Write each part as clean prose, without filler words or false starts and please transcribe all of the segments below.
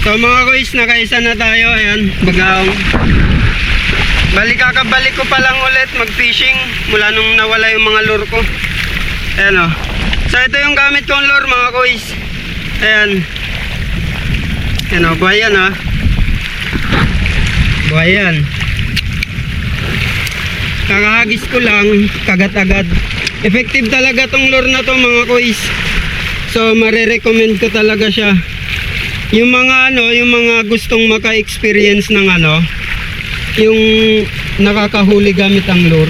So mga kuys, nakaisa na tayo. Ayan, bagaong. Kakabalik ko pa lang ulit mag-fishing mula nung nawala yung mga lure ko. Ayan o. So ito yung gamit kong lure mga kuys. Ayan. Ayan o, buhay yan o. Buhay yan. Kakahagis ko lang, kagat-agad. Effective talaga tong lure na to mga kuys. So marirecommend ko talaga siya. Yung mga yung mga gustong maka-experience ng yung nakakahuli gamit ang lure.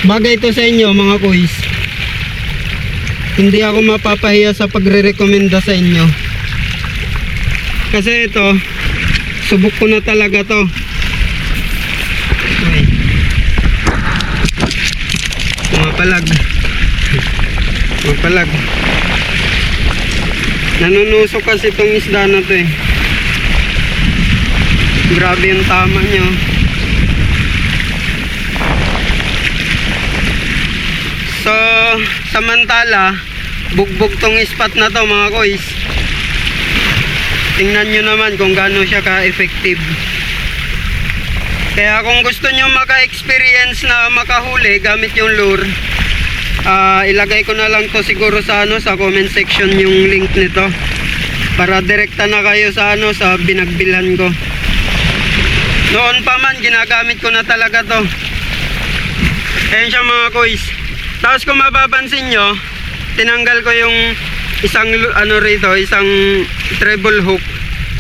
Bagay ito sa inyo mga kuys. Hindi ako mapapahiya sa pagre-recommenda sa inyo. Kasi ito, subok ko na talaga to. Okay. Mapalag. Nanunusok kasi itong isda na to eh. Grabe yung tama nyo. So, samantala, bugbog tong spot na to mga kuys. Tingnan nyo naman kung gaano siya ka-effective. Kaya kung gusto nyo maka-experience na makahuli gamit yung lure, ilagay ko na lang to siguro sa sa comment section yung link nito para direkta na kayo sa sa binagbilan ko. Noon pa man ginagamit ko na talaga to. Ayan siya mga kuys. Tapos kung mapapansin nyo, tinanggal ko yung isang rito, isang treble hook.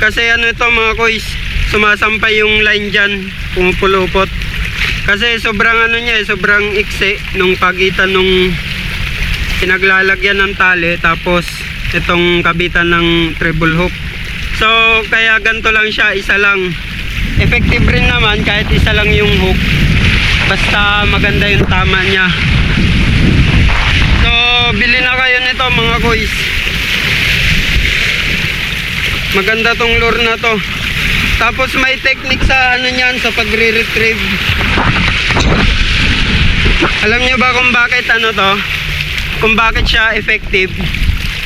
Kasi ito mga kuys, sumasampay yung line dyan, pumupulupot. Kasi sobrang sobrang iksi nung pagitan nung pinaglalagyan ng tali tapos itong kabitan ng treble hook. So kaya ganito lang siya, isa lang. Effective rin naman kahit isa lang yung hook, basta maganda yung tama niya. So bili na kayo nito mga kuys. Maganda tong lure na to. Tapos may technique sa niyan, sa pagre-retrieve. Alam niyo ba kung bakit to? Kung bakit siya effective?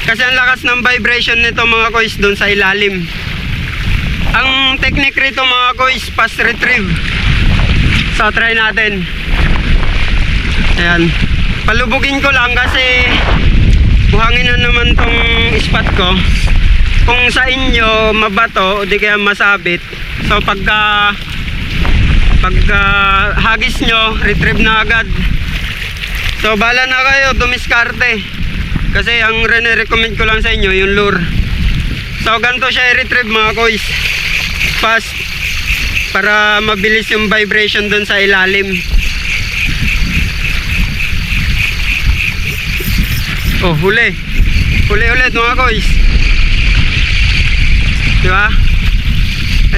Kasi ang lakas ng vibration nito mga kuys doon sa ilalim. Ang technique rito mga kuys, fast retrieve. So try natin. Ayan. Palubugin ko lang kasi buhangin na naman tong spot ko. Kung sa inyo mabato o di kaya masabit, so pagka hagis nyo, retrieve na agad. So bala na kayo, dumiskarte. Kasi ang recommend ko lang sa inyo yung lure. So ganito siya i-retrieve mga kuys. Fast, para mabilis yung vibration dun sa ilalim. Oh, huli ulit mga kuys. Diba?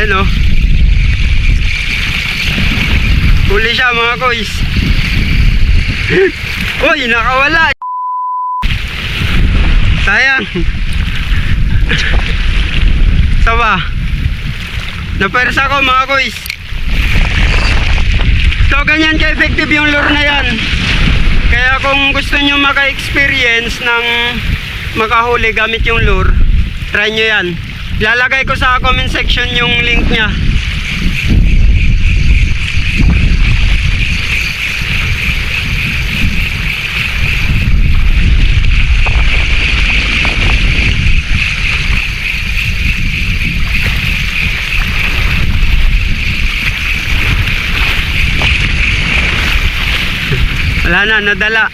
Ayun o. Huli siya mga kuys. Uy, nakawala. Sayang. Sawa. Napersa ko mga kuys. So ganyan ka-effective yung lure na yan. Kaya kung gusto nyo maka-experience ng makahuli gamit yung lure, try nyo yan. Lalagay ko sa comment section yung link niya. Wala na, nadala.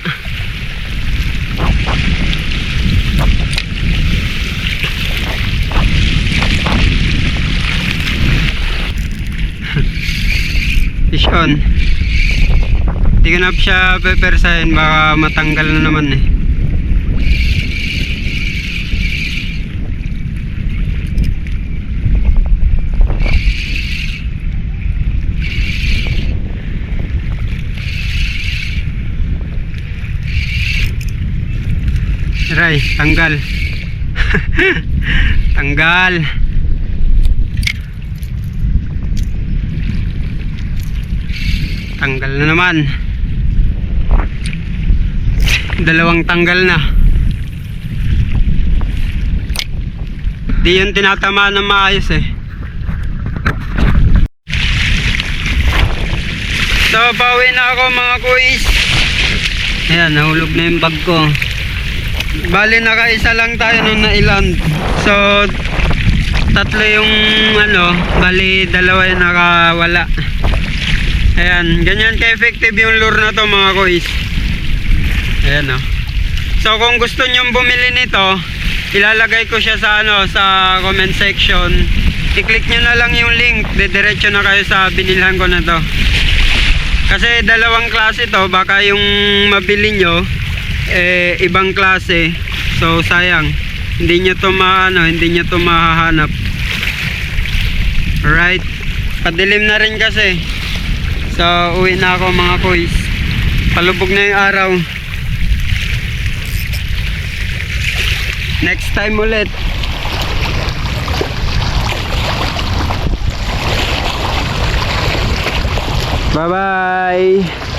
Fish on. Hindi ko na siya pepersahin, baka matanggal na naman eh. Aray, tanggal. Tanggal. Tanggal na naman. Dalawang tanggal na. Di yung tinatamaan ng maayos eh. So, bawi na ako mga kuis. Ayan, nahulog na yung bag ko. Bali, nakaisa lang tayo nung nailand. So, tatlo yung bali dalawa yung nakawala. Ayan, ganyan ka-effective yung lure na to mga kuis. Ayan o. So, kung gusto nyong bumili nito, ilalagay ko siya sa sa comment section. I-click nyo na lang yung link, didiretso na kayo sa binilhan ko na to. Kasi dalawang klase to, baka yung mabili nyo ibang klase. So sayang, hindi nyo to hindi nyo to mahahanap. Alright, padilim na rin kasi. So uwi na ako mga kuys. Palubog na yung araw. Next time ulit. Bye bye.